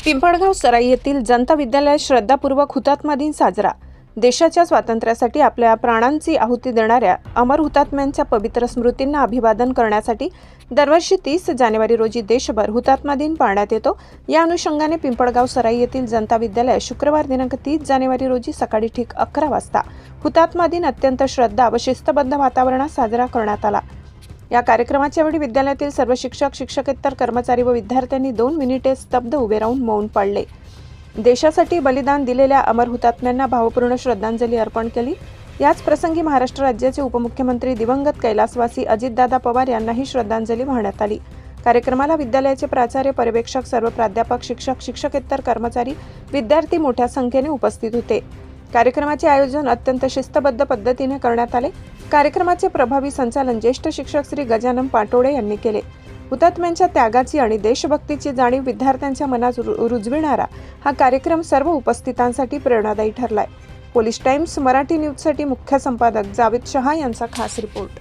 पिंपळगाव सराई येथील जनता विद्यालयात श्रद्धापूर्वक हुतात्मा दिन साजरा। देशाच्या स्वातंत्र्यासाठी आपल्या प्राणांची आहुती देणाऱ्या अमर हुतात्म्यांच्या पवित्र स्मृतींना अभिवादन करण्यासाठी दरवर्षी 30 जानेवारी रोजी देशभर हुतात्मा दिन पाळण्यात येतो। या अनुषंगाने पिंपळगाव सराई येथील जनता विद्यालयात शुक्रवार दिनांक 30 जानेवारी रोजी सकाळी ठीक 11 वाजता हुतात्मा दिन अत्यंत श्रद्धा व शिस्तबद्ध वातावरणात साजरा करण्यात आला। या कार्यक्रमाच्या वेळी विद्यालयातील सर्व शिक्षक, शिक्षकेतर कर्मचारी व विद्यार्थ्यांनी 2 मिनिटे स्तब्ध उभे राहून मौन पाळले। देशासाठी बलिदान दिलेल्या अमर हुतात्म्यांना भावपूर्ण श्रद्धांजली अर्पण केली। याच प्रसंगी महाराष्ट्र राज्याचे उपमुख्यमंत्री दिवंगत कैलासवासी अजितदादा पवार यांनाही श्रद्धांजली वाहण्यात आली। कार्यक्रमाला विद्यालयाचे प्राचार्य, पर्यवेक्षक, सर्व प्राध्यापक, शिक्षक, शिक्षकेतर कर्मचारी, विद्यार्थी मोठ्या संख्येने उपस्थित होते। कार्यक्रमाचे आयोजन अत्यंत शिस्तबद्ध पद्धतीने करण्यात आले। कार्यक्रमाचे प्रभावी संचालन ज्येष्ठ शिक्षक श्री गजानन पाटोळे यांनी केले। हुतात्म्यांच्या त्यागाची आणि देशभक्तीची जाणीव विद्यार्थ्यांच्या मनात रुजविणारा हा कार्यक्रम सर्व उपस्थितांसाठी प्रेरणादायी ठरलाय। पोलीस टाइम्स मराठी न्यूजसाठी मुख्य संपादक जावेद शहा यांचा खास रिपोर्ट।